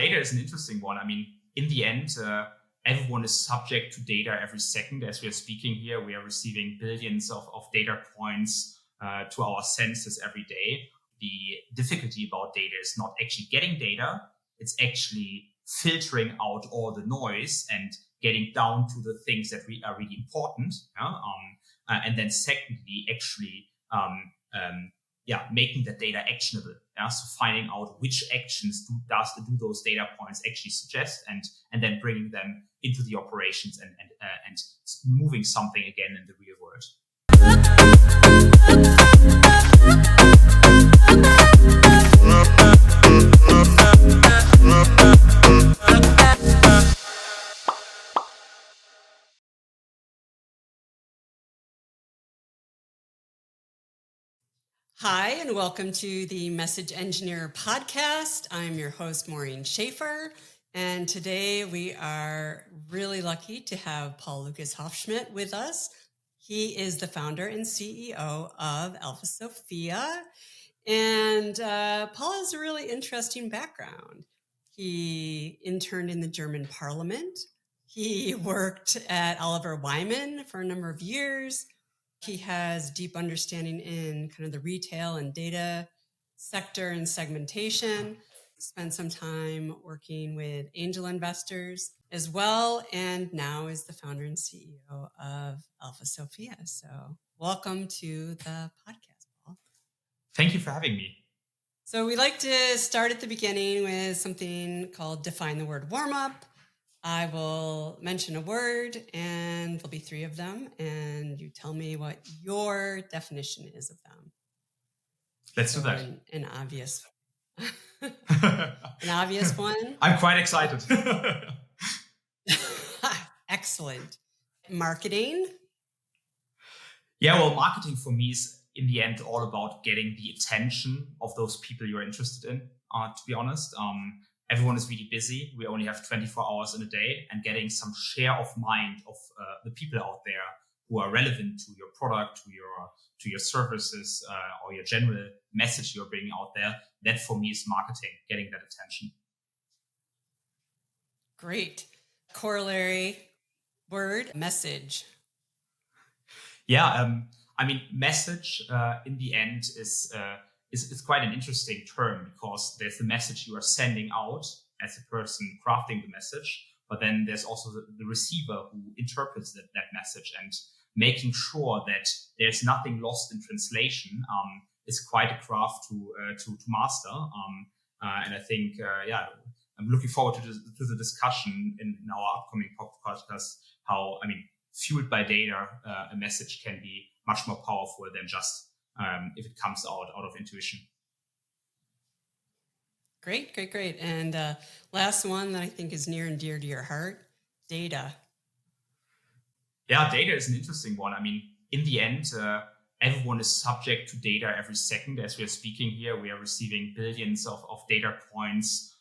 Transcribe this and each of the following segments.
data is an interesting one. I mean, in the end, everyone is subject to data every second. As we are speaking here, we are receiving billions of data points to our senses every day. The difficulty about data is not actually getting data. It's actually filtering out all the noise and getting down to the things that are really important. And then secondly, actually, making the data actionable. So finding out which actions do those data points actually suggest, and then bringing them into the operations and moving something again in the real world. Hi, and welcome to the Message Engineer podcast. I'm your host, Maureen Shaffer, and today we are really lucky to have Paul-Lukas Hoffschmidt with us. He is the founder and CEO of Alpha Sophia, and Paul has a really interesting background. He interned in the German Parliament. He worked at Oliver Wyman for a number of years. He has deep understanding in kind of the retail and data sector and segmentation. Spent some time working with angel investors as well, and now is the founder and CEO of Alpha Sophia. So welcome to the podcast, Paul. Thank you for having me. So we like to start at the beginning with something called Define the Word Warm-Up. I will mention a word, and there'll be three of them, and you tell me what your definition is of them. Let's do that. An obvious, an obvious one. I'm quite excited. Excellent. Marketing. Yeah, well, marketing for me is in the end all about getting the attention of those people you're interested in. To be honest. Everyone is really busy. We only have 24 hours in a day, and getting some share of mind of the people out there who are relevant to your product, to your services, or your general message you're bringing out there. That for me is marketing, getting that attention. Great. Corollary word, message. Yeah, I mean, message in the end is quite an interesting term, because there's the message you are sending out as a person crafting the message, but then there's also the receiver who interprets that message, and making sure that there's nothing lost in translation is quite a craft to master. And I think, I'm looking forward to the discussion in our upcoming podcast, how, I mean, fueled by data, a message can be much more powerful than just if it comes out of intuition. Great. And last one that I think is near and dear to your heart, data. Yeah, data is an interesting one. I mean, in the end, everyone is subject to data every second. As we are speaking here, we are receiving billions of data points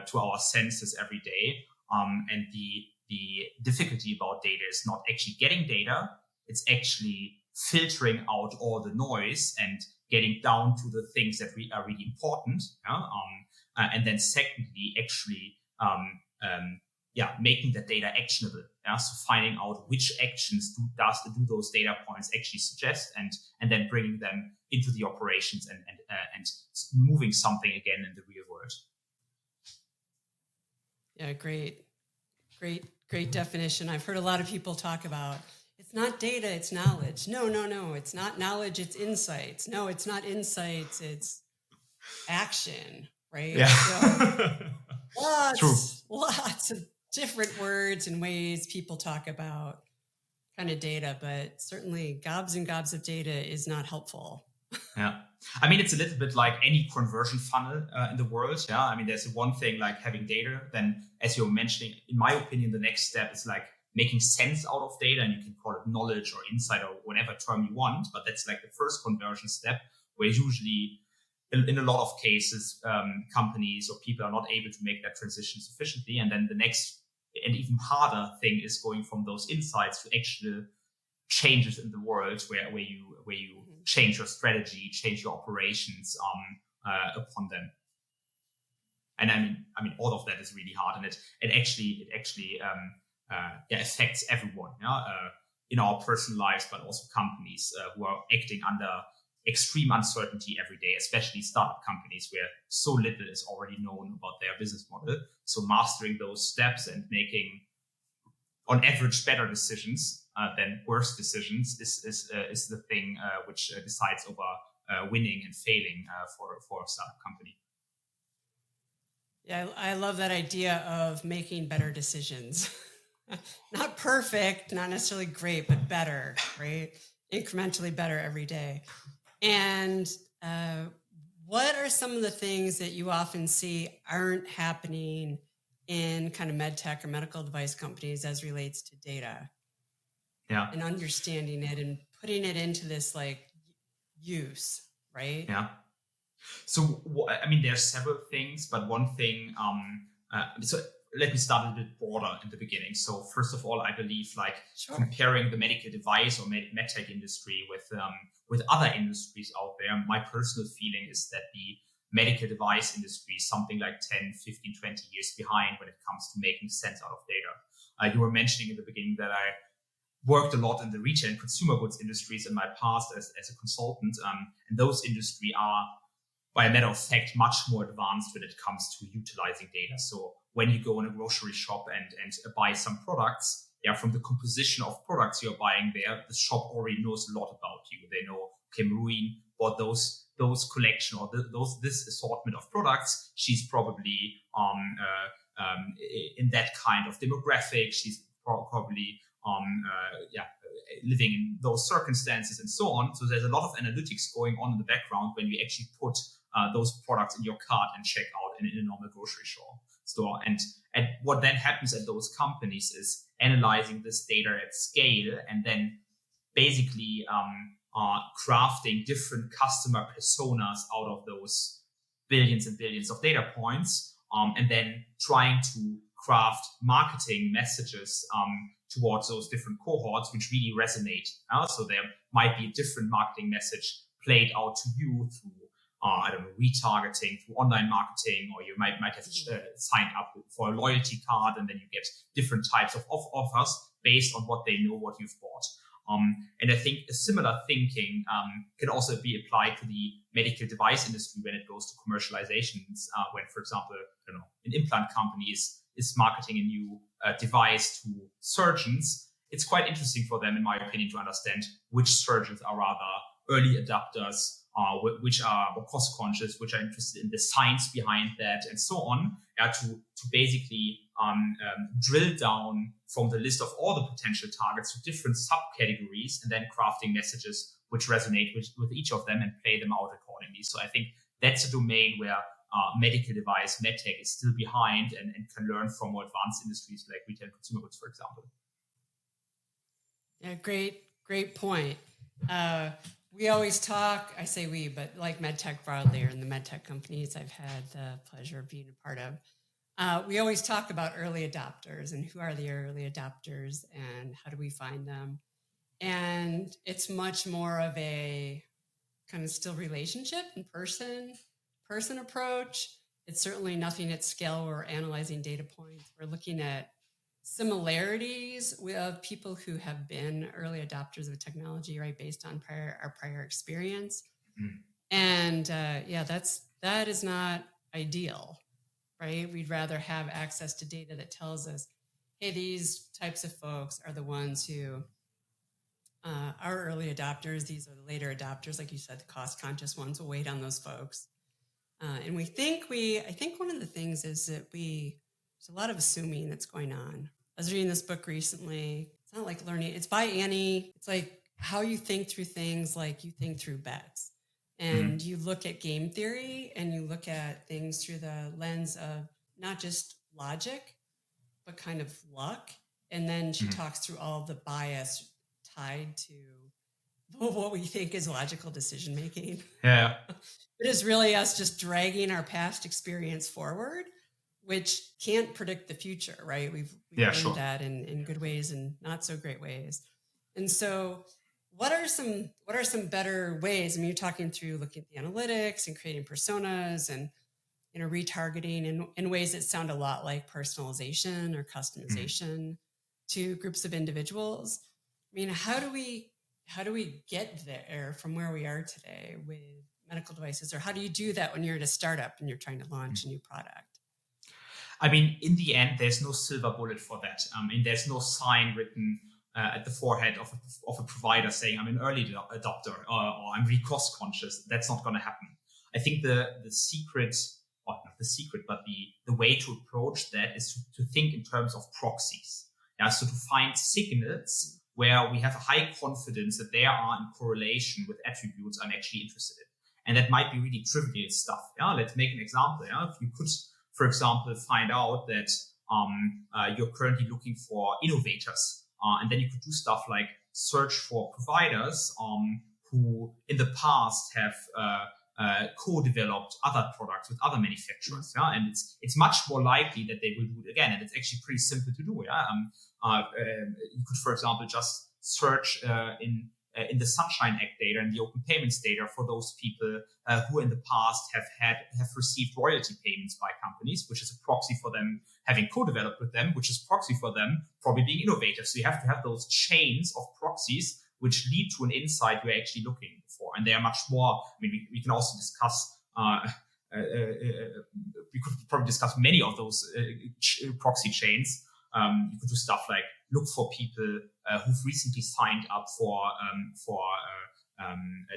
to our senses every day. And the difficulty about data is not actually getting data. It's actually filtering out all the noise and getting down to the things that are really important. And then secondly, actually, making the data actionable. So finding out which actions do those data points actually suggest, and then bringing them into the operations and moving something again in the real world. Yeah, great definition. I've heard a lot of people talk about, it's not data, it's knowledge. No, it's not knowledge, it's insights. No, it's not insights, it's action, right? Yeah. So lots of different words and ways people talk about kind of data, but certainly gobs and gobs of data is not helpful. Yeah. I mean, it's a little bit like any conversion funnel in the world. Yeah. I mean, there's one thing like having data. Then, as you're mentioning, in my opinion, the next step is like making sense out of data, and you can call it knowledge or insight or whatever term you want. But that's like the first conversion step, where usually in a lot of cases, companies or people are not able to make that transition sufficiently. And then the next and even harder thing is going from those insights to actual changes in the world, where you change your strategy, change your operations upon them. And I mean, all of that is really hard, and it actually affects everyone, in our personal lives, but also companies who are acting under extreme uncertainty every day, especially startup companies where so little is already known about their business model. So mastering those steps and making, on average, better decisions than worse decisions is the thing which decides over winning and failing for a startup company. Yeah, I love that idea of making better decisions. Not perfect, not necessarily great, but better, right? Incrementally better every day. And what are some of the things that you often see aren't happening in kind of med tech or medical device companies as relates to data? Yeah. And understanding it and putting it into this like use, right? Yeah. So, I mean, there's several things, but one thing, so let me start a bit broader in the beginning. So first of all, I believe comparing the medical device or medtech industry with other industries out there, my personal feeling is that the medical device industry is something like 10, 15, 20 years behind when it comes to making sense out of data. You were mentioning in the beginning that I worked a lot in the retail and consumer goods industries in my past as a consultant, and those industries are, by a matter of fact, much more advanced when it comes to utilizing data. So when you go in a grocery shop and buy some products, from the composition of products you're buying there, the shop already knows a lot about you. They know, okay, Maureen bought those collection or this assortment of products. She's probably in that kind of demographic. She's probably living in those circumstances and so on. So there's a lot of analytics going on in the background when you actually put those products in your cart and check out in a normal grocery store. And what then happens at those companies is analyzing this data at scale and then basically crafting different customer personas out of those billions and billions of data points, and then trying to craft marketing messages towards those different cohorts which really resonate. So there might be a different marketing message played out to you through retargeting, through online marketing, or you might have signed up for a loyalty card, and then you get different types of offers based on what they know, what you've bought. And I think a similar thinking can also be applied to the medical device industry when it goes to commercializations. When, for example, an implant company is marketing a new device to surgeons, it's quite interesting for them, in my opinion, to understand which surgeons are rather early adopters, which are more cost conscious, which are interested in the science behind that, and so on, to basically drill down from the list of all the potential targets to different subcategories, and then crafting messages which resonate with each of them and play them out accordingly. So I think that's a domain where medical device, medtech is still behind and can learn from more advanced industries like retail and consumer goods, for example. Yeah, great point. We always talk, I say we, but like medtech broadly, or in the medtech companies I've had the pleasure of being a part of, we always talk about early adopters and who are the early adopters and how do we find them. And it's much more of a kind of still relationship and person approach. It's certainly nothing at scale where we're analyzing data points. We're looking at similarities of people who have been early adopters of technology, right, based on our prior experience. And that is not ideal, right? We'd rather have access to data that tells us, hey, these types of folks are the ones who are early adopters. These are the later adopters. Like you said, the cost-conscious ones will wait on those folks. And I think one of the things is that there's a lot of assuming that's going on. I was reading this book recently. It's not like learning. It's by Annie. It's like how you think through things, like you think through bets. And you look at game theory and you look at things through the lens of not just logic, but kind of luck. And then she talks through all the bias tied to what we think is logical decision making. Yeah. It is really us just dragging our past experience forward, which can't predict the future, right? We've learned that in good ways and not so great ways. And so what are some better ways? I mean, you're talking through looking at the analytics and creating personas and retargeting in ways that sound a lot like personalization or customization to groups of individuals. I mean, how do we get there from where we are today with medical devices, or how do you do that when you're at a startup and you're trying to launch a new product? I mean, in the end, there's no silver bullet for that. There's no sign written at the forehead of a provider saying I'm an early adopter or I'm really cost conscious. That's not going to happen. I think the secret, or not the secret, but the way to approach that is to think in terms of proxies. Yeah, so to find signals where we have a high confidence that they are in correlation with attributes I'm actually interested in. And that might be really trivial stuff. Yeah, let's make an example. Yeah, if you could, for example, find out that you're currently looking for innovators, and then you could do stuff like search for providers who in the past have co-developed other products with other manufacturers. Yeah, and it's much more likely that they will do it again, and it's actually pretty simple to do. Yeah, you could, for example, just search in the Sunshine Act data and the open payments data for those people who in the past have received royalty payments by companies, which is a proxy for them having co-developed with them, which is proxy for them probably being innovative. So you have to have those chains of proxies which lead to an insight we're actually looking for. And they are much more, I mean, we can also discuss, we could probably discuss many of those proxy chains. You could do stuff like look for people who've recently signed up for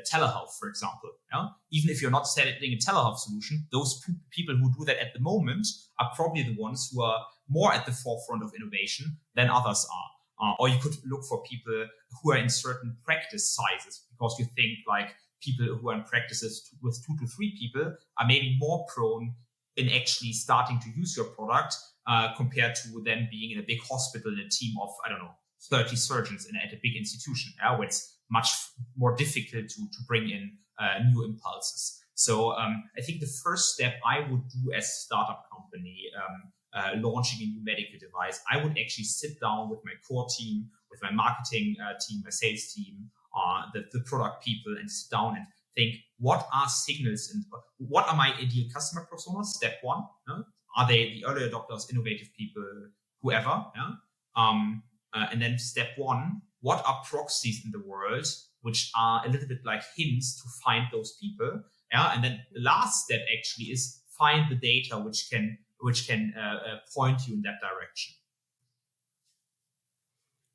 telehealth, for example. Yeah? Even if you're not selling a telehealth solution, those people who do that at the moment are probably the ones who are more at the forefront of innovation than others are. Or you could look for people who are in certain practice sizes, because you think like people who are in practices with 2 to 3 people are maybe more prone in actually starting to use your product compared to them being in a big hospital in a team of, 30 surgeons at a big institution, where it's much more difficult to bring in new impulses. So I think the first step I would do as a startup company launching a new medical device, I would actually sit down with my core team, with my marketing team, my sales team, the product people, and sit down and think, what are signals and what are my ideal customer personas? Step one, are they the early adopters, innovative people, whoever? And then step one, what are proxies in the world which are a little bit like hints to find those people? And then the last step actually is find the data which can point you in that direction.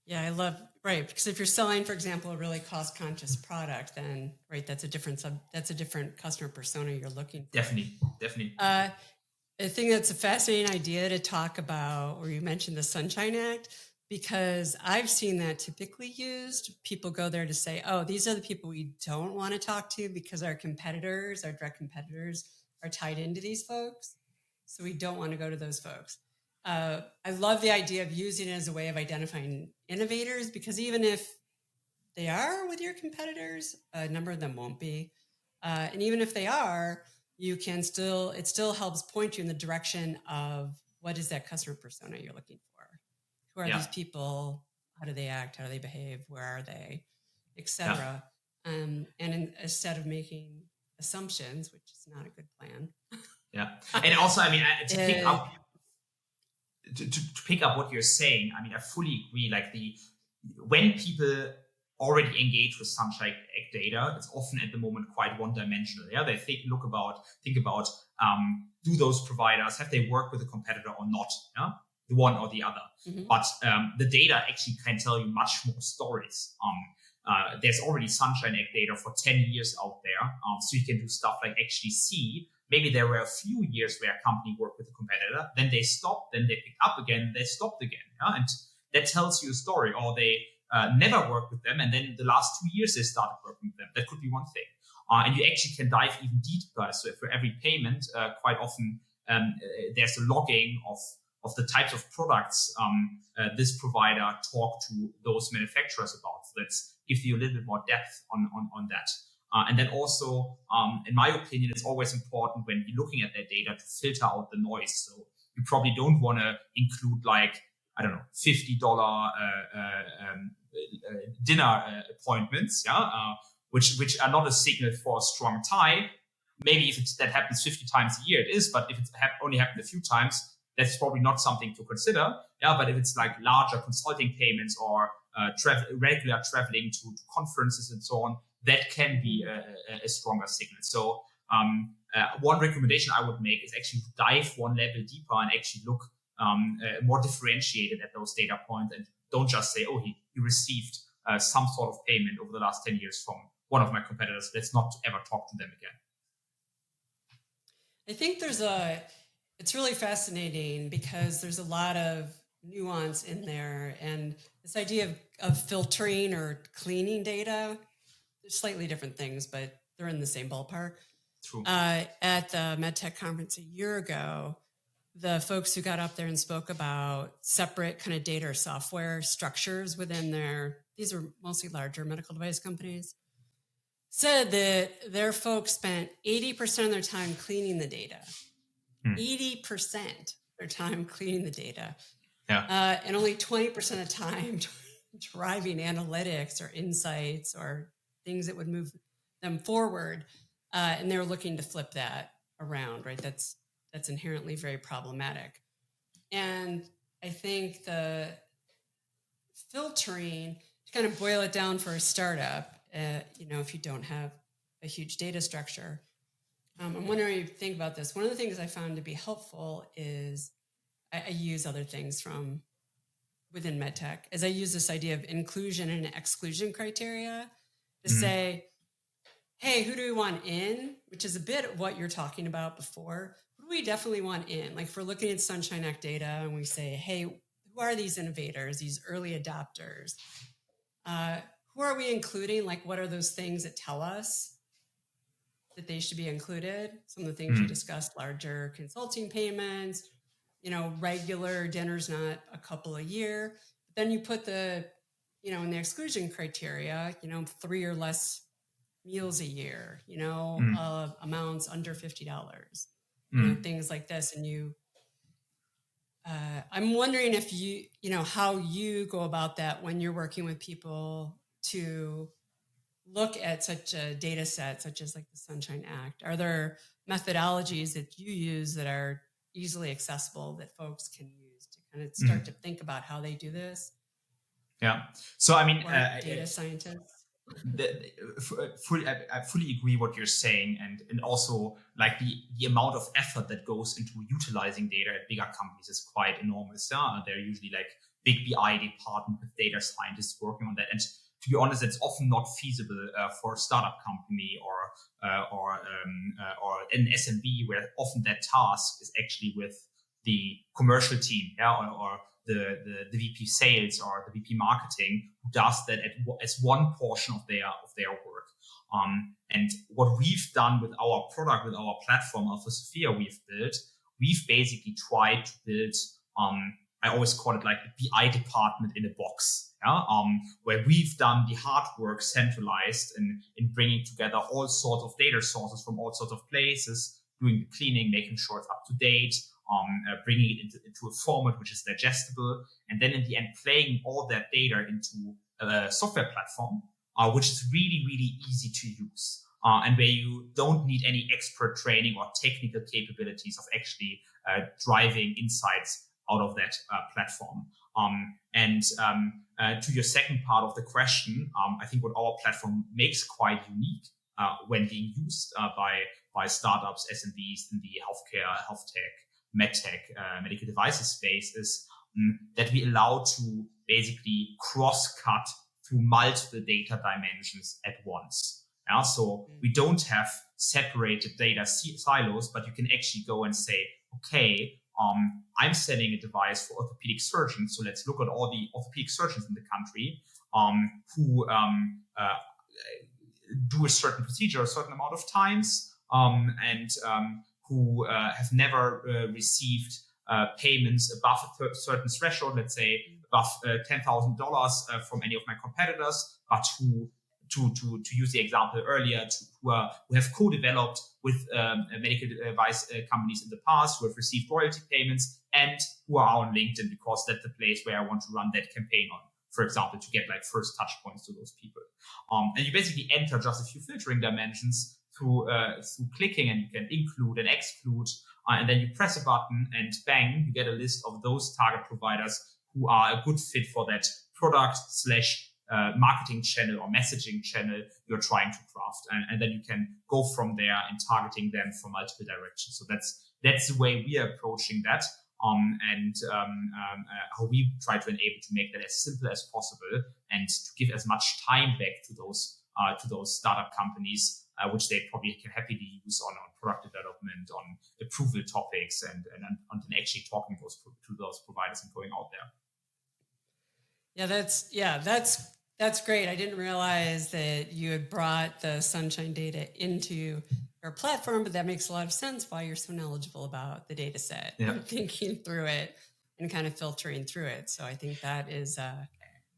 Yeah, I love, right, because if you're selling, for example, a really cost-conscious product, then that's a different customer persona you're looking for. Definitely. I think that's a fascinating idea to talk about, or you mentioned the Sunshine Act, because I've seen that typically used. People go there to say, oh, these are the people we don't want to talk to because our direct competitors are tied into these folks. So we don't want to go to those folks. I love the idea of using it as a way of identifying innovators, because even if they are with your competitors, a number of them won't be. And even if they are, it still helps point you in the direction of what is that customer persona you're looking for. Who are these people? How do they act? How do they behave? Where are they? Etc. Instead of making assumptions, which is not a good plan. Yeah. And also, to pick up what you're saying, I fully agree. Like when people already engage with Sunshine Act data, it's often at the moment quite one-dimensional. Yeah, they think about do those providers, have they worked with a competitor or not? Yeah, the one or the other. Mm-hmm. But the data actually can tell you much more stories. There's already Sunshine Act data for 10 years out there, so you can do stuff like actually see. Maybe there were a few years where a company worked with a competitor, then they stopped, then they picked up again, they stopped again. Yeah? And that tells you a story. Or they never worked with them, and then the last 2 years they started working with them. That could be one thing. And you actually can dive even deeper. So for every payment, quite often there's a logging of the types of products this provider talked to those manufacturers about. So that gives you a little bit more depth on that. And then also, in my opinion, it's always important when you're looking at that data to filter out the noise. So you probably don't want to include $50 dinner appointments, which are not a signal for a strong tie, maybe if that happens 50 times a year, it is, but if it's only happened a few times, that's probably not something to consider. Yeah, but if it's like larger consulting payments or regular traveling to conferences and so on, that can be a stronger signal. So one recommendation I would make is actually to dive one level deeper and actually look more differentiated at those data points, and don't just say, oh, he received some sort of payment over the last 10 years from one of my competitors. Let's not ever talk to them again. I think it's really fascinating because there's a lot of nuance in there, and this idea of filtering or cleaning data, they're slightly different things, but they're in the same ballpark. True. At the Medtech conference a year ago, the folks who got up there and spoke about separate kind of data or software structures within these are mostly larger medical device companies, said that their folks spent 80% of their time cleaning the data. 80% of their time cleaning the data. Yeah. And only 20% of the time driving analytics or insights or things that would move them forward. And they're looking to flip that around, right? That's inherently very problematic. And I think the filtering, to kind of boil it down for a startup, if you don't have a huge data structure, I'm wondering if you think about this. One of the things I found to be helpful is I use other things from within MedTech, is I use this idea of inclusion and exclusion criteria to say, hey, who do we want in? Which is a bit of what you're talking about before. Who do we definitely want in? Like if we're looking at Sunshine Act data and we say, hey, who are these innovators, these early adopters? Who are we including? Like what are those things that tell us that they should be included? Some of the things you discussed, larger consulting payments, regular dinners, not a couple a year. But then you put in the exclusion criteria, 3 or less meals a year, amounts under $50, things like this. And I'm wondering if how you go about that when you're working with people to look at such a data set, such as like the Sunshine Act. Are there methodologies that you use that are easily accessible that folks can use to kind of start to think about how they do this? Yeah. So, I mean, data scientists. I fully agree what you're saying, and also like the amount of effort that goes into utilizing data at bigger companies is quite enormous. They're usually like big BI department with data scientists working on that, and to be honest, it's often not feasible for a startup company or an SMB, where often that task is actually with the commercial team, or the VP sales or the VP marketing, who does that as one portion of their work. And what we've done with our product, with our platform, Alpha Sophia, we've basically tried to build, I always call it like the BI department in a box, where we've done the hard work centralized in bringing together all sorts of data sources from all sorts of places, doing the cleaning, making sure it's up to date, bringing it into a format which is digestible, and then in the end playing all that data into a software platform, which is really, really easy to use, and where you don't need any expert training or technical capabilities of actually driving insights out of that platform. To your second part of the question, I think what our platform makes quite unique when being used by startups, SMBs in the healthcare, health tech, medtech, medical devices space is that we allow to basically cross-cut through multiple data dimensions at once. So we don't have separated data silos, but you can actually go and say, okay, I'm selling a device for orthopedic surgeons. So let's look at all the orthopedic surgeons in the country who do a certain procedure a certain amount of times and who have never received payments above a certain threshold, let's say above $10,000 from any of my competitors, but who, to use the example earlier, who have co-developed with medical device companies in the past, who have received royalty payments, and who are on LinkedIn because that's the place where I want to run that campaign on, for example, to get like first touch points to those people. And you basically enter just a few filtering dimensions through clicking, and you can include and exclude, and then you press a button and bang, you get a list of those target providers who are a good fit for that product / marketing channel or messaging channel you're trying to craft. And then you can go from there in targeting them from multiple directions. So that's the way we are approaching that. How we try to enable to make that as simple as possible and to give as much time back to those startup companies, which they probably can happily use on product development, on approval topics, and actually talking to those providers and going out there. That's great. I didn't realize that you had brought the Sunshine data into your platform, but that makes a lot of sense why you're so knowledgeable about the data set, and thinking through it and kind of filtering through it. So I think that is...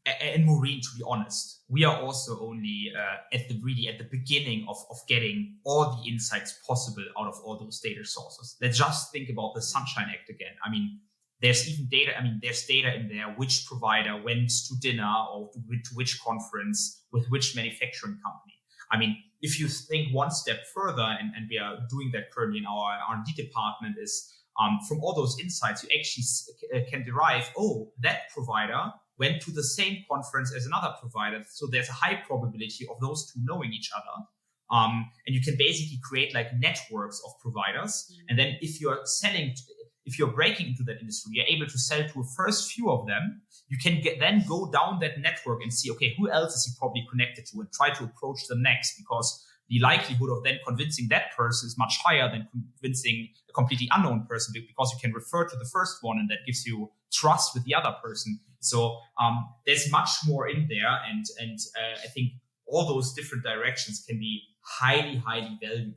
And Maureen, to be honest, we are also only at the beginning of getting all the insights possible out of all those data sources. Let's just think about the Sunshine Act again. I mean, there's even data. I mean, there's data in there which provider went to dinner or to which conference with which manufacturing company. I mean, if you think one step further, and we are doing that currently in our R&D department, is from all those insights, you actually can derive, that provider went to the same conference as another provider. So there's a high probability of those two knowing each other. And you can basically create like networks of providers. And then if you're breaking into that industry, you're able to sell to a first few of them. You can then go down that network and see, okay, who else is he probably connected to, and try to approach them next, because the likelihood of then convincing that person is much higher than convincing a completely unknown person, because you can refer to the first one and that gives you trust with the other person. So there's much more in there. And I think all those different directions can be highly, highly valuable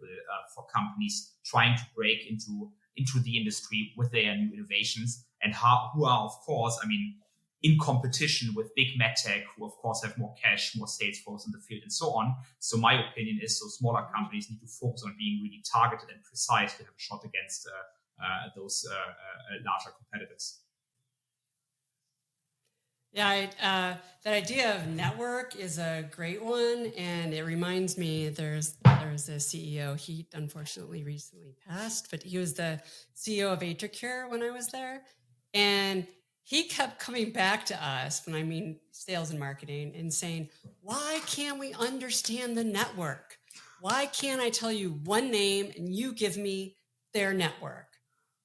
for companies trying to break into the industry with their new innovations, and who are, of course, I mean, in competition with big Medtech, who of course have more cash, more sales force in the field, and so on. So my opinion is, so smaller companies need to focus on being really targeted and precise to have a shot against those larger competitors. Yeah, that idea of network is a great one, and it reminds me there's a CEO. He unfortunately recently passed, but he was the CEO of AtriCure when I was there, and he kept coming back to us, when I mean sales and marketing, and saying, "Why can't we understand the network? Why can't I tell you one name and you give me their network?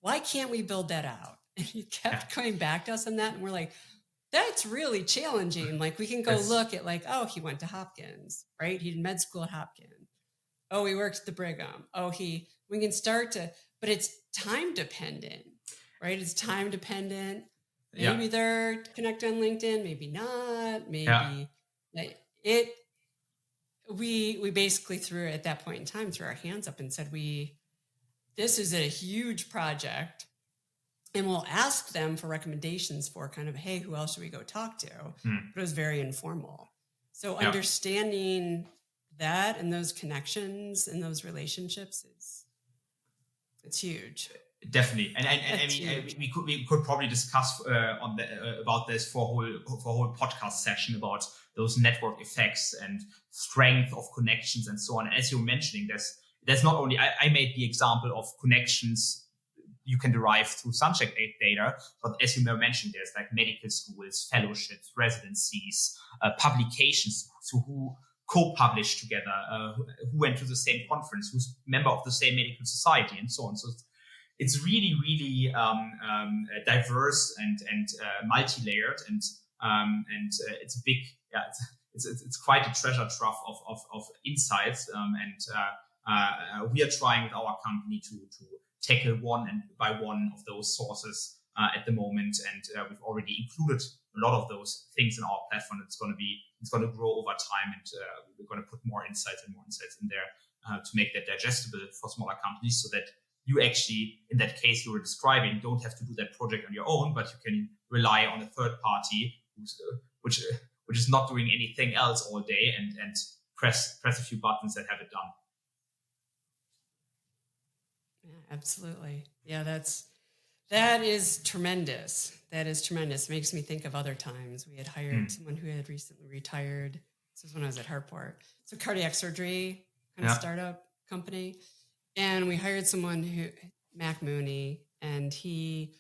Why can't we build that out?" And he kept coming back to us on that, and we're like, that's really challenging. Like, we can go look at like, he went to Hopkins, right? He did med school at Hopkins. He worked at the Brigham. We can start to, but it's time dependent, right? It's time dependent. Maybe they're connected on LinkedIn, maybe not. Maybe we basically threw it at that point in time, threw our hands up and said, this is a huge project. And we'll ask them for recommendations for kind of, hey, who else should we go talk to? But it was very informal. So understanding that and those connections and those relationships it's huge. Definitely, and I mean, we could probably discuss about this for a whole podcast session about those network effects and strength of connections and so on. And as you're mentioning, there's not only I made the example of connections you can derive through Sunshine data, but as you mentioned, there's like medical schools, fellowships, residencies, publications, so who co-published together, who went to the same conference, who's member of the same medical society, and so on. So it's really, really diverse and multi-layered, and it's a big, it's quite a treasure trove of insights, and we are trying with our company to tackle one of those sources at the moment, and we've already included a lot of those things in our platform. It's going to grow over time, and we're going to put more insights in there to make that digestible for smaller companies, so that you actually, in that case you were describing, don't have to do that project on your own, but you can rely on a third party which is not doing anything else all day, and press a few buttons and have it done. Yeah, absolutely. Yeah, that is tremendous. That is tremendous. It makes me think of other times. We had hired someone who had recently retired. This was when I was at Hartport. So cardiac surgery kind of startup company. And we hired someone Mac Mooney, and he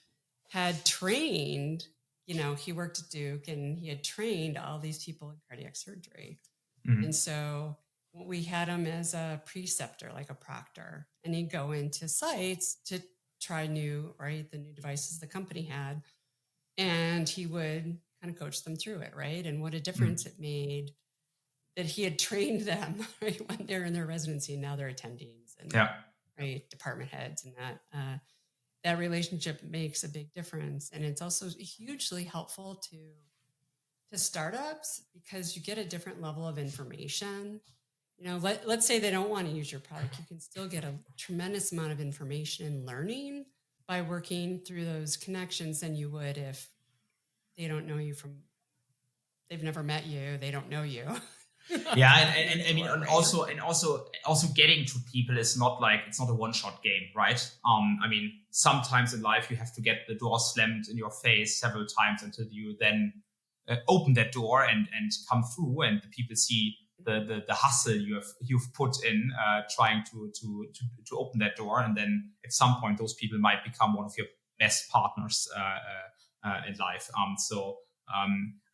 had trained, he worked at Duke and he had trained all these people in cardiac surgery. Mm-hmm. And so we had him as a preceptor, like a proctor, and he'd go into sites to try the new devices the company had. And he would kind of coach them through it, right? And what a difference it made that he had trained them, right, when they're in their residency, and now they're attendings and right, department heads, and that relationship makes a big difference. And it's also hugely helpful to startups because you get a different level of information. Let's say they don't want to use your product. You can still get a tremendous amount of information and learning by working through those connections than you would if they don't know you they've never met you, they don't know you. Yeah, and I mean, and also getting to people is not like, it's not a one-shot game, right? I mean, sometimes in life you have to get the door slammed in your face several times until you then open that door and come through, and the people see the hustle you've put in trying to open that door, and then at some point those people might become one of your best partners in life.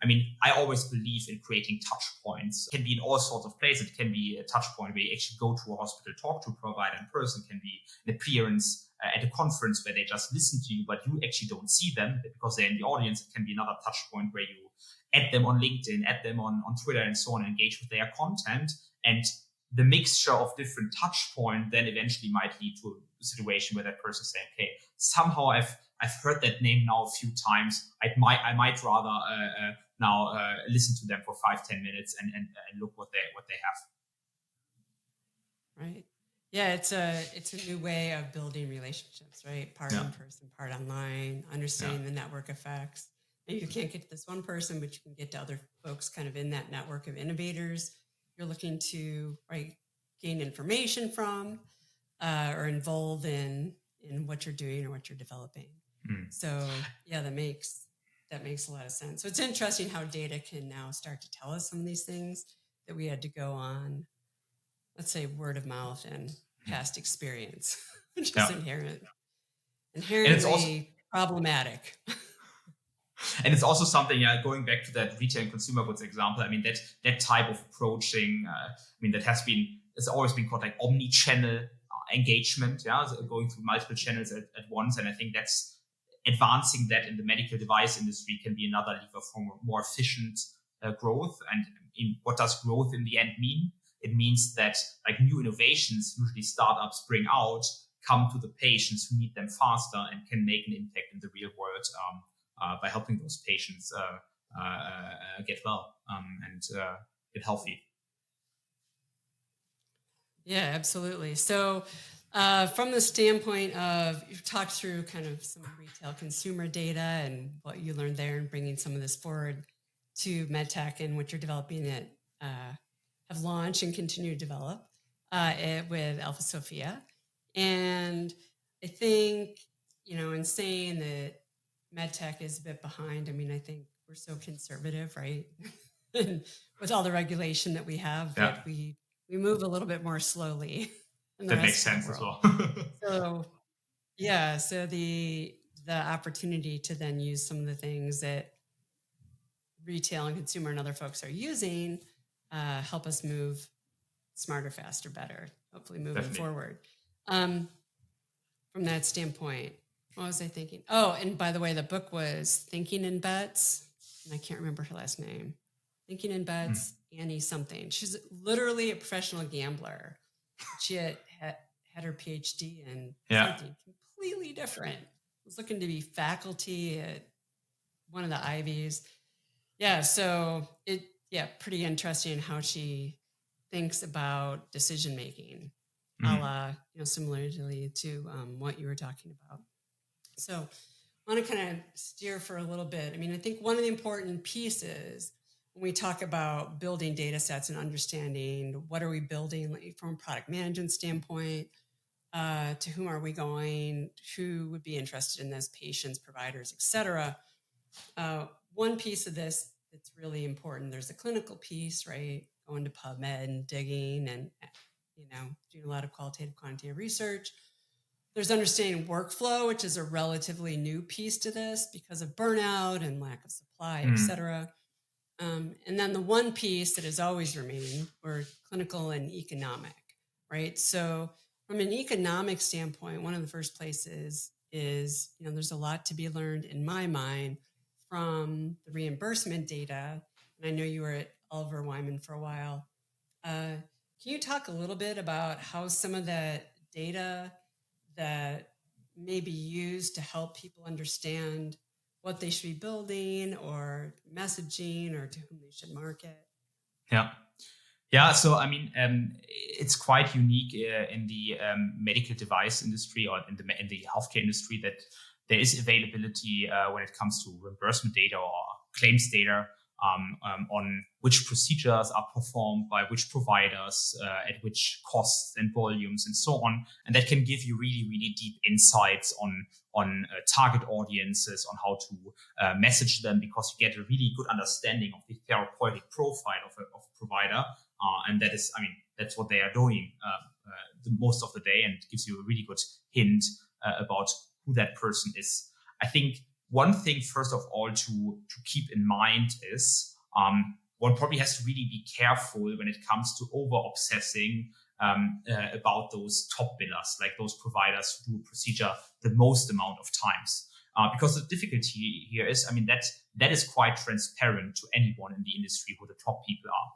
I mean, I always believe in creating touch points. It can be in all sorts of places. It can be a touch point where you actually go to a hospital, talk to a provider in person. It can be an appearance at a conference where they just listen to you, but you actually don't see them because they're in the audience. It can be another touch point where you add them on LinkedIn, add them on Twitter and so on, and engage with their content. And the mixture of different touch points then eventually might lead to a situation where that person is saying, okay, somehow I've heard that name now a few times. I might rather now listen to them for 5-10 minutes and look what they have. Right. Yeah, it's a new way of building relationships, right? Part in person, part online, understanding the network effects. Maybe you can't get to this one person, but you can get to other folks kind of in that network of innovators you're looking to gain information from or involve in what you're doing or what you're developing. So yeah, that makes a lot of sense. So it's interesting how data can now start to tell us some of these things that we had to go on, let's say, word of mouth and past experience, which is inherently also problematic. And it's also something, going back to that retail and consumer goods example, I mean, that type of approaching, that has always been called like omni-channel engagement, so going through multiple channels at once. And I think that's advancing that in the medical device industry can be another lever for more efficient growth. And what does growth in the end mean? It means that like new innovations, usually startups bring out, come to the patients who need them faster and can make an impact in the real world by helping those patients get well and get healthy. Yeah, absolutely. So from the standpoint of, you've talked through kind of some retail consumer data and what you learned there and bringing some of this forward to Medtech and what you're developing that have launched and continue to develop with Alpha Sophia. And I think, in saying that Medtech is a bit behind, I mean, I think we're so conservative, right? With all the regulation that we have, that we move a little bit more slowly. That makes sense as well. So the opportunity to then use some of the things that retail and consumer and other folks are using help us move smarter, faster, better, hopefully moving forward. From that standpoint, what was I thinking? Oh, and by the way, the book was Thinking in Bets, and I can't remember her last name. Thinking in Bets, Annie something. She's literally a professional gambler. She had her PhD in something completely different. Was looking to be faculty at one of the Ivies. Yeah, so pretty interesting how she thinks about decision making, a la, similarly to what you were talking about. So I want to kind of steer for a little bit. I mean, I think one of the important pieces when we talk about building data sets and understanding what are we building from a product management standpoint, to whom are we going, who would be interested in this, patients, providers, et cetera. One piece of this that's really important, there's the clinical piece, right? Going to PubMed and digging and doing a lot of quantitative research. There's understanding workflow, which is a relatively new piece to this because of burnout and lack of supply, et cetera. And then the one piece that has always remained were clinical and economic, right? So from an economic standpoint, one of the first places is, there's a lot to be learned in my mind from the reimbursement data. And I know you were at Oliver Wyman for a while. Can you talk a little bit about how some of that data that may be used to help people understand what they should be building or messaging or to whom they should market? Yeah. So, I mean, it's quite unique in the medical device industry or in the healthcare industry that there is availability when it comes to reimbursement data or claims data on which procedures are performed by which providers at which costs and volumes and so on. And that can give you really, really deep insights on target audiences, on how to message them, because you get a really good understanding of the therapeutic profile of a provider. And that is, that's what they are doing the most of the day, and gives you a really good hint about who that person is. I think one thing, first of all, to keep in mind is one probably has to really be careful when it comes to over-obsessing about those top billers, like those providers who do a procedure the most amount of times. Because the difficulty here is, that is quite transparent to anyone in the industry who the top people are.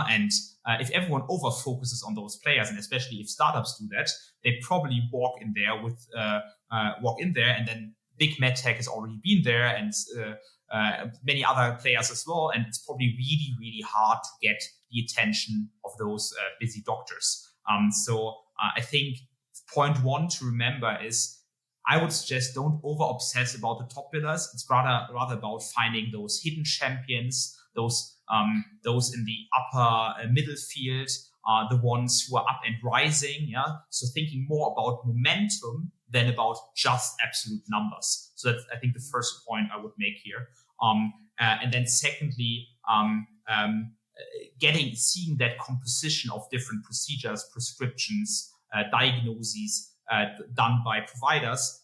And if everyone over focuses on those players, and especially if startups do that, they probably walk in there and then big Medtech has already been there, and many other players as well. And it's probably really, really hard to get the attention of those busy doctors. So I think point one to remember is, I would suggest don't over obsess about the top billers. It's rather about finding those hidden champions, those in the upper middle field, the ones who are up and rising. Yeah. So thinking more about momentum than about just absolute numbers. So that's, I think, the first point I would make here. And then secondly, seeing that composition of different procedures, prescriptions, diagnoses done by providers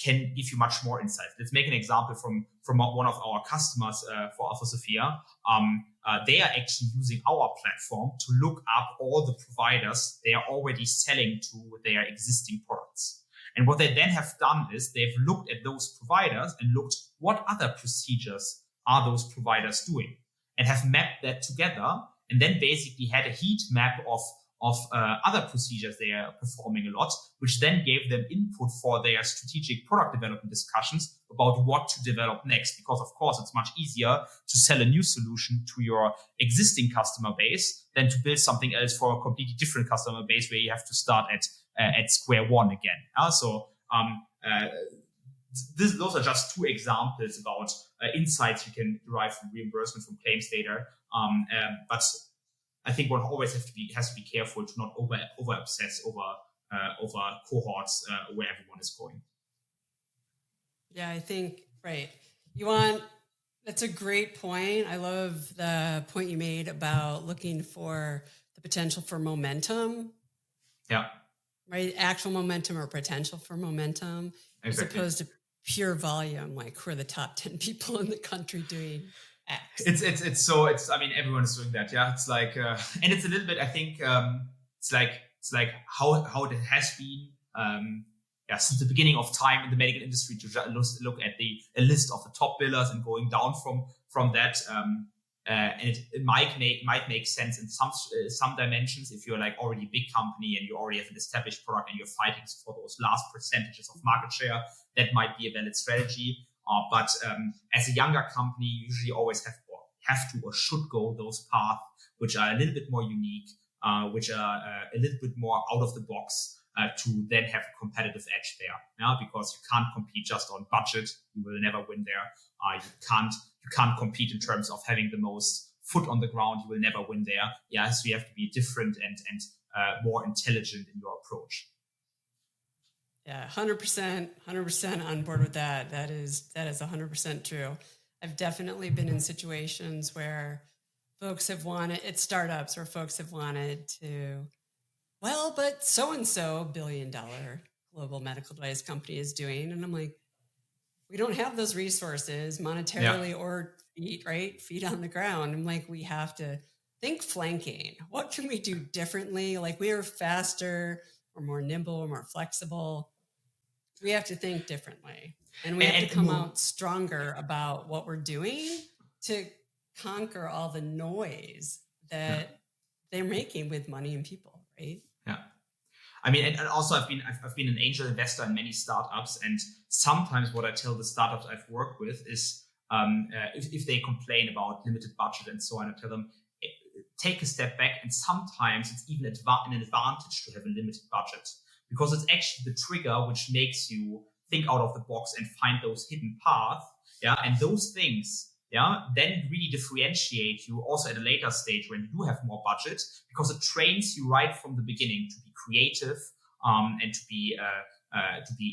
can give you much more insight. Let's make an example from one of our customers for Alpha Sophia. They are actually using our platform to look up all the providers they are already selling to their existing products. And what they then have done is they've looked at those providers and looked what other procedures are those providers doing, and have mapped that together, and then basically had a heat map of other procedures they are performing a lot, which then gave them input for their strategic product development discussions about what to develop next. Because of course, it's much easier to sell a new solution to your existing customer base than to build something else for a completely different customer base where you have to start at square one again. Those are just two examples about insights you can derive from reimbursement from claims data. But I think one always has to be careful to not over obsess over cohorts where everyone is going. Yeah, I think right. That's a great point. I love the point you made about looking for the potential for momentum. Yeah. Right, actual momentum or potential for momentum, exactly, as opposed to pure volume. Like, who are the top 10 people in the country doing X? Everyone is doing that. Yeah, it's like, and it's a little bit. I think it's like how it has been. Since the beginning of time in the medical industry, to look at a list of the top billers and going down from that. And it might make sense in some dimensions if you're like already a big company and you already have an established product and you're fighting for those last percentages of market share. That might be a valid strategy. But as a younger company, you usually always have to or should go those paths which are a little bit more unique, which are a little bit more out of the box, to then have a competitive edge there. Yeah, because you can't compete just on budget. You will never win there. You can't compete in terms of having the most foot on the ground. You will never win there. Yeah, so you have to be different and more intelligent in your approach. Yeah, 100% on board with that. That is 100% true. I've definitely been in situations where folks have wanted, it's startups where folks have wanted to well, but so-and-so billion-dollar global medical device company is doing. And I'm like, we don't have those resources monetarily or feet, right? Feet on the ground. I'm like, we have to think flanking. What can we do differently? Like we are faster, or more nimble, or more flexible. We have to think differently. And we have to come out stronger about what we're doing to conquer all the noise that they're making with money and people, right? Yeah. I mean, and also I've been an angel investor in many startups, and sometimes what I tell the startups I've worked with is if they complain about limited budget and so on, I tell them take a step back, and sometimes it's even an advantage to have a limited budget, because it's actually the trigger which makes you think out of the box and find those hidden paths. Yeah, and those things, then really differentiate you also at a later stage when you do have more budget, because it trains you right from the beginning to be creative and to be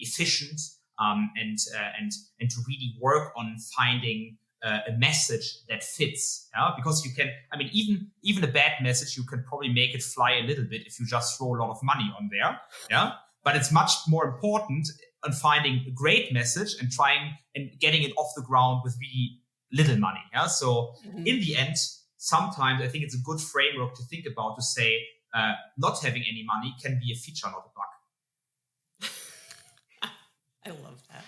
efficient and to really work on finding a message that fits. Because you can, I mean, even a bad message, you can probably make it fly a little bit if you just throw a lot of money on there. Yeah, but it's much more important on finding a great message and trying and getting it off the ground with really little money. Yeah. So in the end, sometimes I think it's a good framework to think about, to say not having any money can be a feature, not a bug. I love that.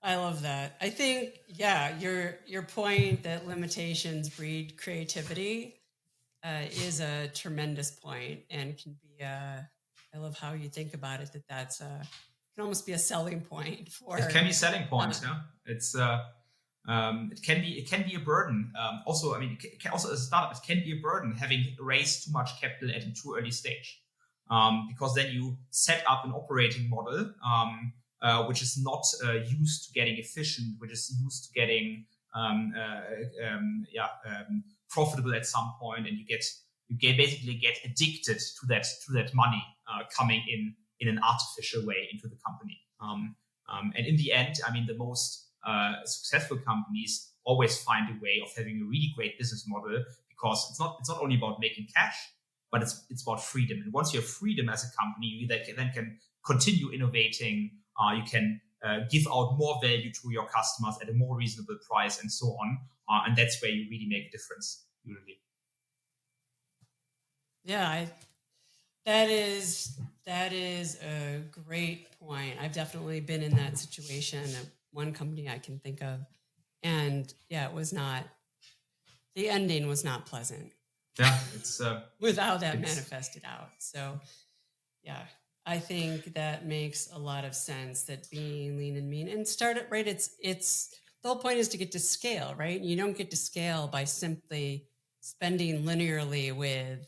I love that. I think, your point that limitations breed creativity is a tremendous point, and can be I love how you think about it, that's can almost be a selling point for. It can be a selling point. It's it can be a burden. Also, I mean, it can also as a startup, it can be a burden having raised too much capital at a too early stage, because then you set up an operating model which is not used to getting efficient, which is used to getting profitable at some point, and you basically get addicted to that money coming in an artificial way into the company. And in the end, I mean, the most successful companies always find a way of having a really great business model, because it's not only about making cash, but it's about freedom. And once you have freedom as a company, you then can continue innovating. You can give out more value to your customers at a more reasonable price, and so on. And that's where you really make a difference, usually. Yeah, that is a great point. I've definitely been in that situation at one company I can think of, and it was not. The ending was not pleasant. Yeah, it's with how that manifested out. So, I think that makes a lot of sense, that being lean and mean and start it right. It's the whole point is to get to scale, right? You don't get to scale by simply spending linearly with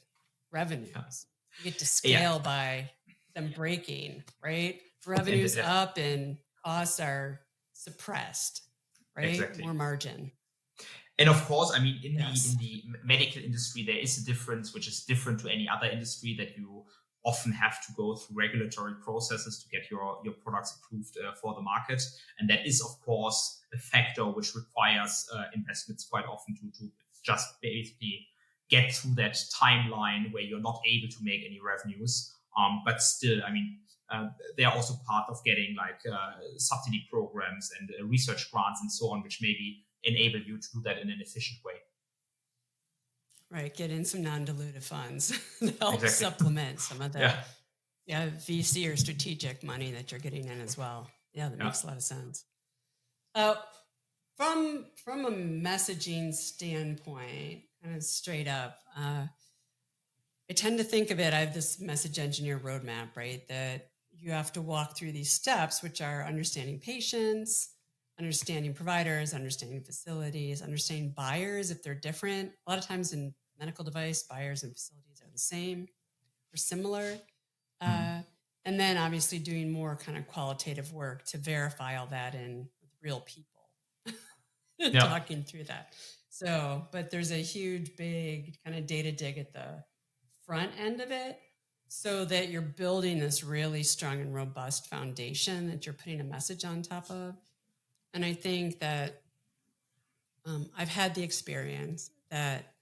revenues. You get to scale by them breaking, right? Revenues up and costs are suppressed, right? Exactly. More margin. And of course, I mean, in the medical industry, there is a difference, which is different to any other industry, that you often have to go through regulatory processes to get your products approved for the market. And that is, of course, a factor which requires investments quite often to just basically get through that timeline where you're not able to make any revenues. But still, I mean, they are also part of getting like subsidy programs and research grants and so on, which maybe enable you to do that in an efficient way. Right, get in some non-dilutive funds to help supplement some of the VC or strategic money that you're getting in as well. Yeah, that makes a lot of sense. From a messaging standpoint, kind of straight up, I tend to think of it, I have this message engineer roadmap, right? That you have to walk through these steps, which are understanding patients, understanding providers, understanding facilities, understanding buyers if they're different. A lot of times in medical device, buyers and facilities are the same or similar. And then obviously doing more kind of qualitative work to verify all that in with real people, talking through that. So, but there's a huge, big kind of data dig at the front end of it, so that you're building this really strong and robust foundation that you're putting a message on top of. And I think that I've had the experience that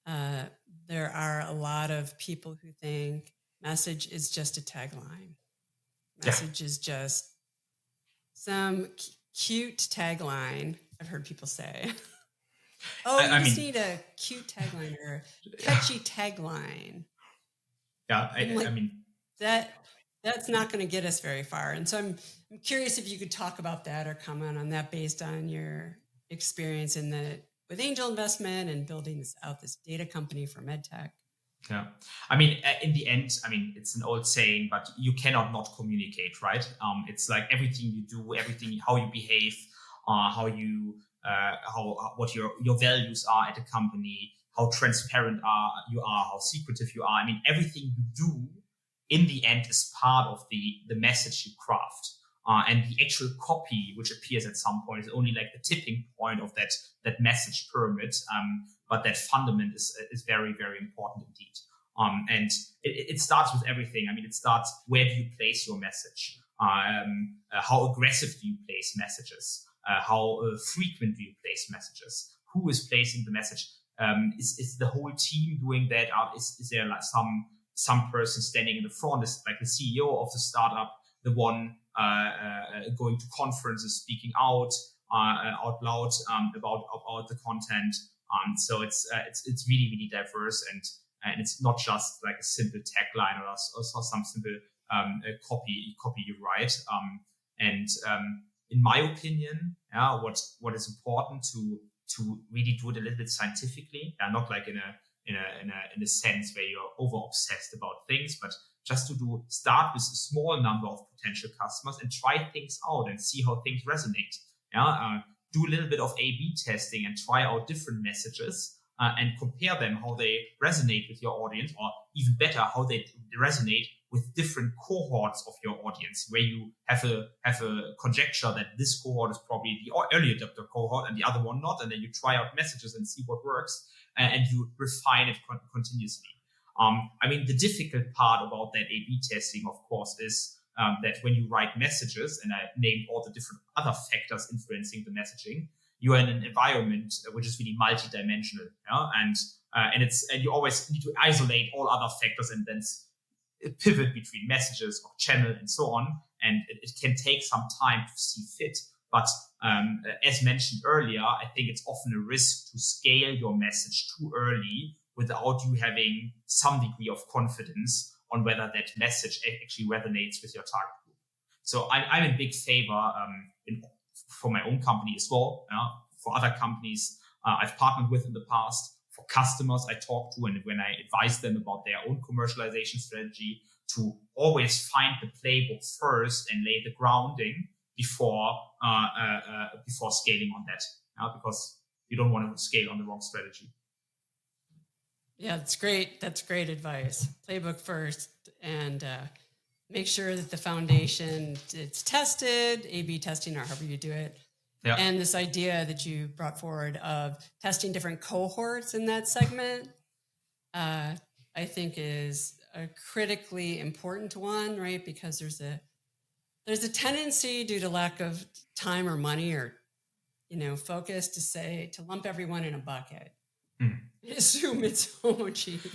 there are a lot of people who think message is just a tagline. Message is just some cute tagline. I've heard people say, "Oh, you just need a cute tagline or a catchy tagline." Yeah, I mean that's not going to get us very far. And so I'm curious if you could talk about that or comment on that based on your experience with angel investment and building out this data company for Medtech. Yeah. I mean, in the end, I mean, it's an old saying, but you cannot not communicate, right? It's like everything you do, everything, how you behave, what your values are at a company, how transparent you are, how secretive you are. I mean, everything you do in the end is part of the message you craft. And the actual copy, which appears at some point, is only like the tipping point of that message pyramid. But that fundament is very, very important indeed. And it starts with everything. I mean, it starts, where do you place your message? How aggressive do you place messages? How frequent do you place messages? Who is placing the message? Is the whole team doing that? Is there like some person standing in the front? Is like the CEO of the startup, the one going to conferences, speaking out loud about the content? So it's really, really diverse, and it's not just like a simple tagline or some simple copy you write. In my opinion, what is important to really do it a little bit scientifically, not like in a sense where you're over obsessed about things, but just to start with a small number of potential customers and try things out and see how things resonate. Do a little bit of A/B testing and try out different messages and compare them, how they resonate with your audience, or even better, how they resonate with different cohorts of your audience, where you have a conjecture that this cohort is probably the early adopter cohort and the other one not, and then you try out messages and see what works, and you refine it continuously. I mean, the difficult part about that A/B testing, of course, is that when you write messages, and I named all the different other factors influencing the messaging, you are in an environment which is really multidimensional, and you always need to isolate all other factors and then pivot between messages or channel and so on, and it can take some time to see fit. But as mentioned earlier, I think it's often a risk to scale your message too early without you having some degree of confidence on whether that message actually resonates with your target group. So I'm in big favor for my own company as well, for other companies I've partnered with in the past, for customers I talk to, and when I advise them about their own commercialization strategy, to always find the playbook first and lay the grounding before scaling on that, because you don't want to scale on the wrong strategy. Yeah, that's great. That's great advice. Playbook first, and make sure that the foundation, it's tested, A/B testing, or however you do it. Yeah. And this idea that you brought forward of testing different cohorts in that segment, I think is a critically important one, right? Because there's a tendency, due to lack of time or money or focus, to lump everyone in a bucket. Assume it's homogeneous.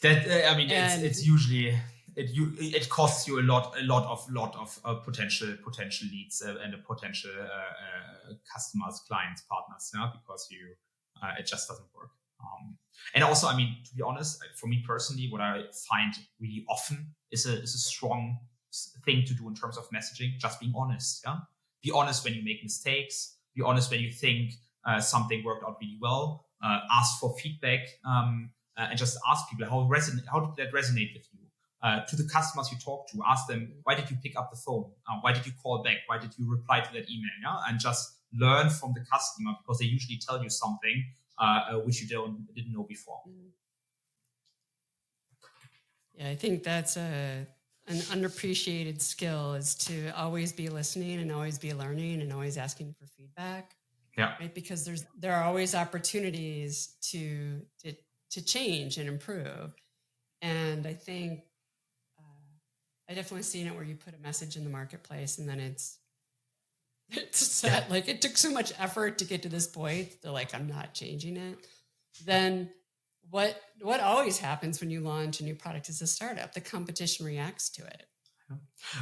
It's usually it costs you a lot of potential leads and a potential customers, clients, partners, because it just doesn't work. And also, I mean, to be honest, for me personally, what I find really often is a strong thing to do in terms of messaging. Just being honest. Be honest when you make mistakes. Be honest when you think something worked out really well. Ask for feedback, and just ask people how did that resonate with you. To the customers you talk to, ask them, why did you pick up the phone? Why did you call back? Why did you reply to that email? And just learn from the customer, because they usually tell you something which you didn't know before. Yeah, I think that's an underappreciated skill, is to always be listening and always be learning and always asking for feedback. Yeah. Right? Because there are always opportunities to change and improve. And I think I definitely seen it where you put a message in the marketplace and then it's set. Like, it took so much effort to get to this point. They're like, I'm not changing it. Then what always happens when you launch a new product as a startup? The competition reacts to it.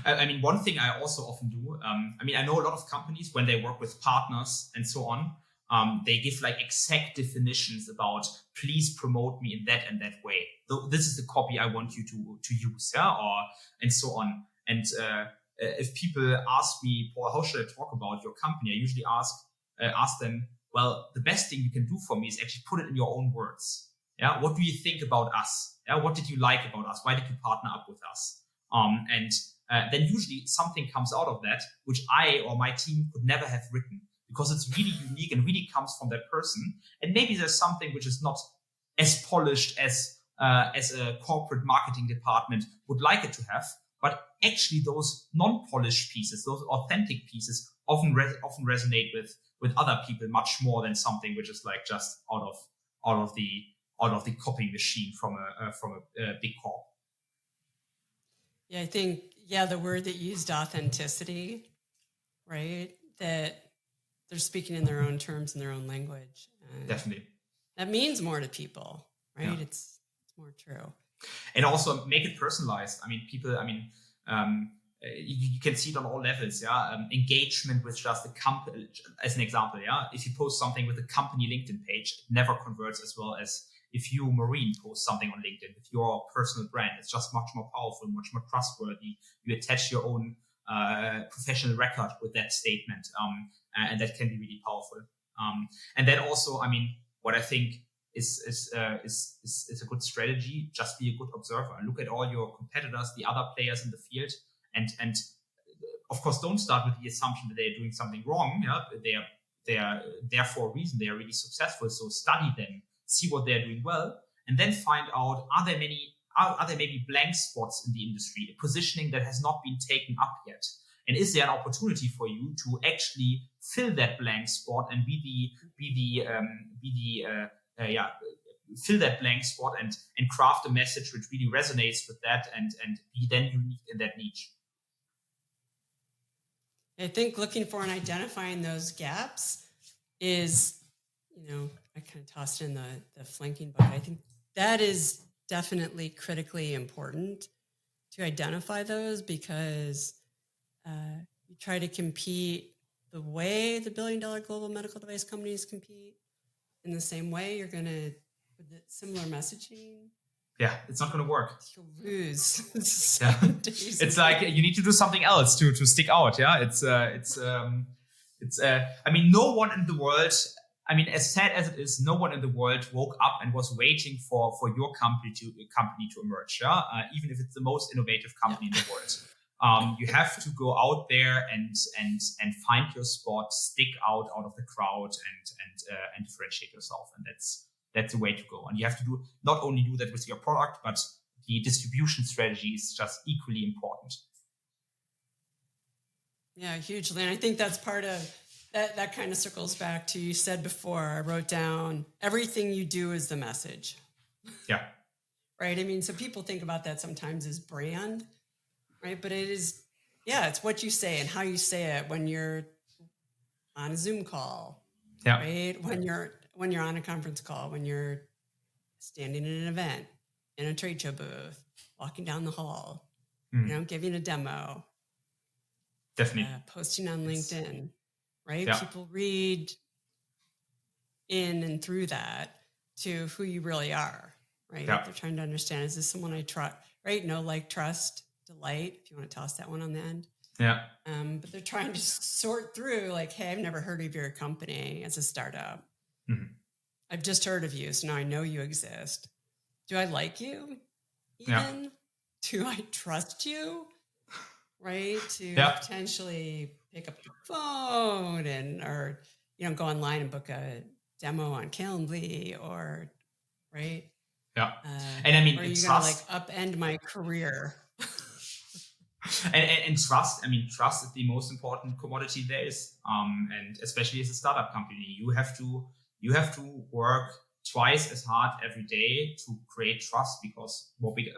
I mean, one thing I also often do, I know a lot of companies, when they work with partners and so on, they give like exact definitions about, please promote me in that and that way. This is the copy I want you to use, and so on. And if people ask me, Paul, how should I talk about your company? I usually ask them, well, the best thing you can do for me is actually put it in your own words. Yeah, what do you think about us? Yeah, what did you like about us? Why did you partner up with us? And then usually something comes out of that, which I or my team could never have written, because it's really unique and really comes from that person. And maybe there's something which is not as polished as a corporate marketing department would like it to have. But actually, those non-polished pieces, those authentic pieces, often resonate with other people much more than something which is like just out of the copy machine from a big corp. Yeah, I think, the word that you used, authenticity, right? That they're speaking in their own terms, in their own language. Definitely. That means more to people, right? Yeah. It's more true. And also make it personalized. You can see it on all levels. Engagement with just a company, as an example. If you post something with a company LinkedIn page, it never converts as well as if you, Maureen, post something on LinkedIn with your personal brand. It's just much more powerful, much more trustworthy. You attach your own professional record with that statement, and that can be really powerful. And then also, what I think is a good strategy. Just be a good observer. Look at all your competitors, the other players in the field, and of course, don't start with the assumption that they're doing something wrong. They are there for a reason. They are really successful. So study them, see what they're doing well, and then find out, are there maybe blank spots in the industry, a positioning that has not been taken up yet? And is there an opportunity for you to actually fill that blank spot and fill that blank spot and craft a message which really resonates with that and be then unique in that niche? I think looking for and identifying those gaps is, I kind of tossed in the flanking bucket. I think that is definitely critically important to identify those, because you try to compete the way the billion-dollar global medical device companies compete. In the same way, you're going to, with similar messaging. Yeah, it's not going to work. You'll lose. It's like you need to do something else to stick out. Yeah, no one in the world. As sad as it is, no one in the world woke up and was waiting for your company to emerge. Yeah, even if it's the most innovative company in the world. You have to go out there and find your spot, stick out of the crowd, and differentiate yourself. And that's the way to go. And you have to not only do that with your product, but the distribution strategy is just equally important. Yeah, hugely. And I think that's part of that kind of circles back to, you said before, I wrote down, everything you do is the message. Yeah. Right. So people think about that sometimes as brand, right? But it is, it's what you say and how you say it when you're on a Zoom call, right? When you're on a conference call, when you're standing in an event, in a trade show booth, walking down the hall, giving a demo, definitely posting on LinkedIn, right? Yeah. People read in and through that to who you really are, right? Yeah. They're trying to understand, is this someone I trust, right? No, like, trust, delight, if you want to toss that one on the end. Yeah. But they're trying to sort through, like, hey, I've never heard of your company as a startup. Mm-hmm. I've just heard of you, so now I know you exist. Do I like you? Even? Do I trust you? Right? To potentially pick up the phone or go online and book a demo on Calendly, or right? Yeah. Or are you going to upend my career? And trust. Trust is the most important commodity there is. And especially as a startup company, you have to work twice as hard every day to create trust, because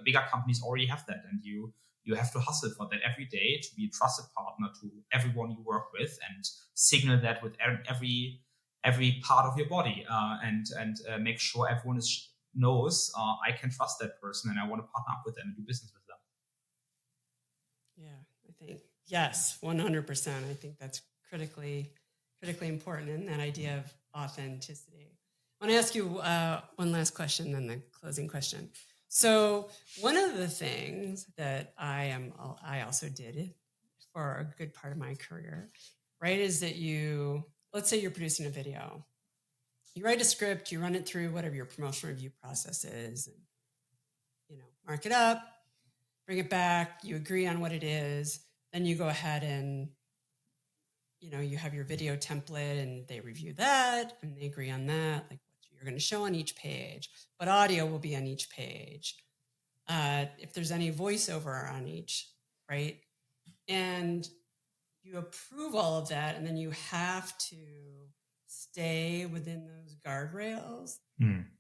bigger companies already have that, and you have to hustle for that every day to be a trusted partner to everyone you work with, and signal that with every part of your body, and make sure everyone is knows I can trust that person and I want to partner up with them and do business with them. Yeah, I think, yes, 100%. I think that's critically important in that idea of authenticity. I want to ask you one last question, then the closing question. So one of the things that I also did for a good part of my career, right, is that let's say you're producing a video. You write a script, you run it through whatever your promotional review process is, and, mark it up, bring it back, you agree on what it is, then you go ahead and, you have your video template and they review that and they agree on that, like what you're going to show on each page, what audio will be on each page, if there's any voiceover on each, right? And you approve all of that, and then you have to stay within those guardrails.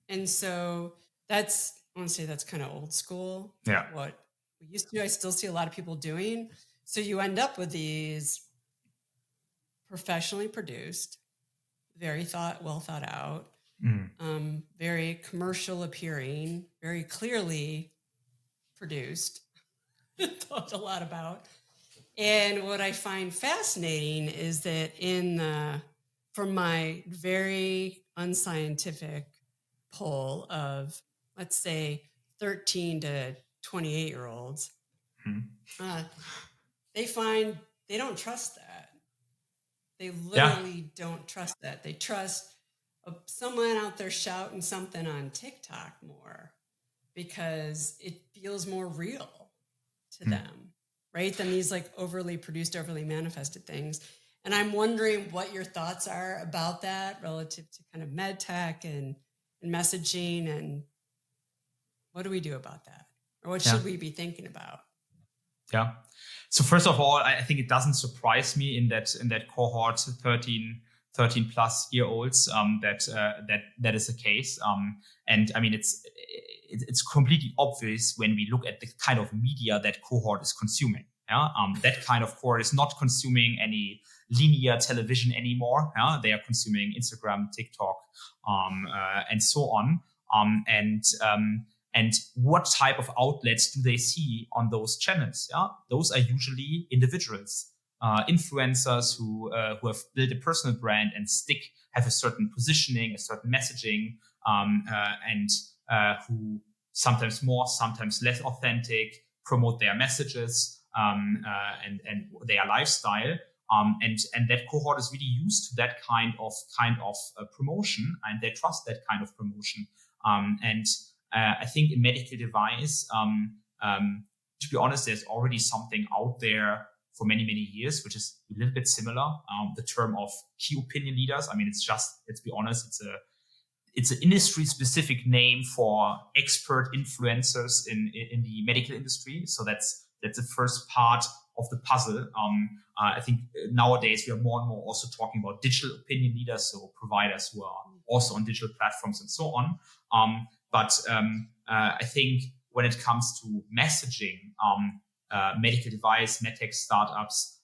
And so I want to say that's kind of old school. Yeah. What we used to do, I still see a lot of people doing. So you end up with these professionally produced, very well thought out, very commercial appearing, very clearly produced, thought a lot about. And what I find fascinating is that from my very unscientific poll of, let's say, 13 to 28-year-olds, they find they don't trust that. They literally don't trust that. They trust someone out there shouting something on TikTok more because it feels more real to them, right? Than these like overly produced, overly manifested things. And I'm wondering what your thoughts are about that relative to kind of Medtech and messaging, and what do we do about that? Or what should we be thinking about? Yeah. So first of all, I think it doesn't surprise me in that cohort 13 plus year olds that is the case. And I mean, it's completely obvious when we look at the kind of media that cohort is consuming. Yeah. That kind of cohort is not consuming any linear television anymore. Yeah. They are consuming Instagram, TikTok, and so on. And what type of outlets do they see on those channels? Yeah, those are usually individuals, influencers who have built a personal brand and have a certain positioning, a certain messaging, and who sometimes more, sometimes less authentic, promote their messages and their lifestyle. And that cohort is really used to that kind of promotion, and they trust that kind of promotion. I think in medical device, to be honest, there's already something out there for many, many years, which is a little bit similar. The term of key opinion leaders. I mean, let's be honest, it's an industry specific name for expert influencers in the medical industry. So that's the first part of the puzzle. I think nowadays we are more and more also talking about digital opinion leaders, so providers who are also on digital platforms and so on. But I think when it comes to messaging, medical device, medtech startups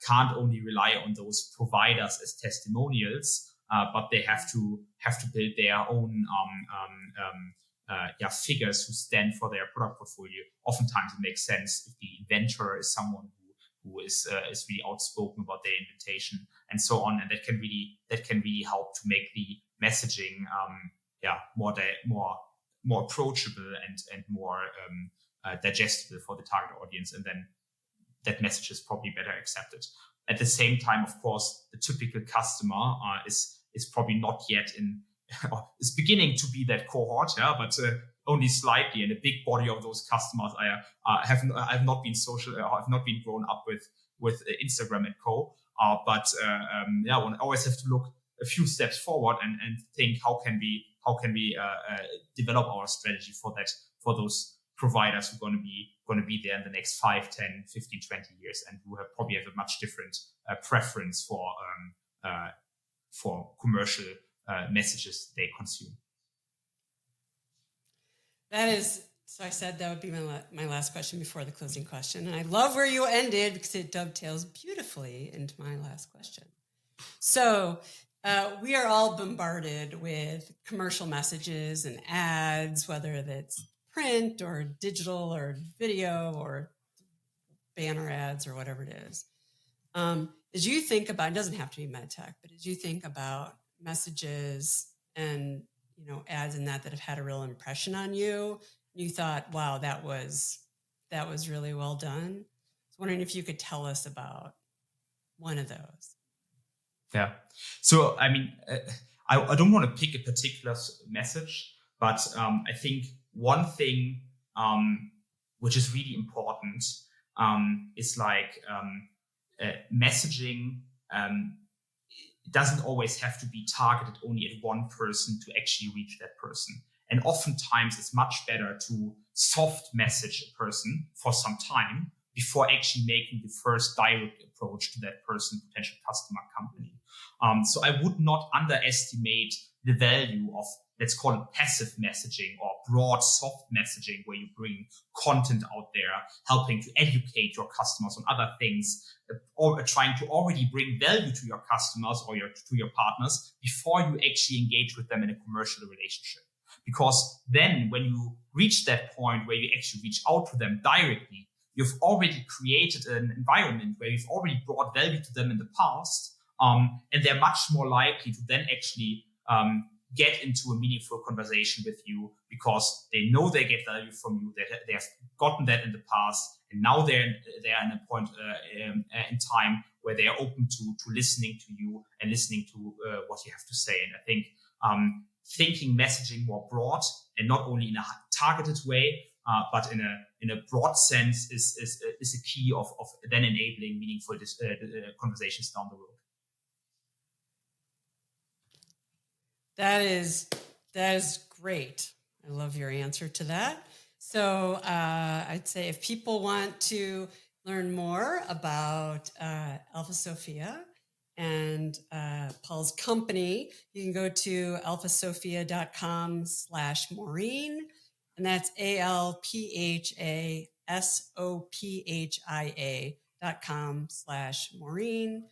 can't only rely on those providers as testimonials, but they have to build their own figures who stand for their product portfolio. Oftentimes, it makes sense if the inventor is someone who is really outspoken about their invention and so on, and that can really help to make the messaging more approachable and more digestible for the target audience, and then that message is probably better accepted. At the same time, of course, the typical customer is probably not yet is beginning to be that cohort, but only slightly. And a big body of those customers have not been have not been grown up with Instagram and co. One always have to look a few steps forward and think how can we develop our strategy for those providers who are going to be there in the next 5, 10, 15, 20 years, and who probably have a much different preference for commercial messages they consume. That is, so I said that would be my last question before the closing question. And I love where you ended because it dovetails beautifully into my last question. So We are all bombarded with commercial messages and ads, whether that's print or digital or video or banner ads or whatever it is. As you think about, it doesn't have to be Medtech, but as you think about messages and ads and that have had a real impression on you, you thought, wow, that was really well done. I was wondering if you could tell us about one of those. Yeah. So, I mean, I don't want to pick a particular message, but I think one thing which is really important is like messaging. It doesn't always have to be targeted only at one person to actually reach that person. And oftentimes it's much better to soft message a person for some time before actually making the first direct approach to that person, potential customer, company. So I would not underestimate the value of, let's call it passive messaging or broad soft messaging, where you bring content out there, helping to educate your customers on other things, or trying to already bring value to your customers or to your partners before you actually engage with them in a commercial relationship. Because then when you reach that point where you actually reach out to them directly, you've already created an environment where you've already brought value to them in the past, and they're much more likely to then actually get into a meaningful conversation with you because they know they get value from you, that they have gotten that in the past, and now they're in a point in time where they are open to listening to you and listening to what you have to say. And I think thinking messaging more broad and not only in a targeted way, but in a broad sense is a key of then enabling meaningful conversations down the road. That is great. I love your answer to that. So I'd say if people want to learn more about Alpha Sophia and Paul's company, you can go to alphasophia.com/Maureen. And that's alphasophia.com/Maureen,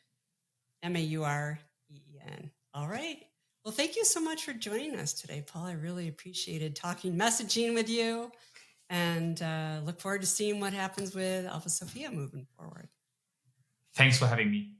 MAUREEN. All right. Well, thank you so much for joining us today, Paul. I really appreciated talking messaging with you, and look forward to seeing what happens with Alpha Sophia moving forward. Thanks for having me.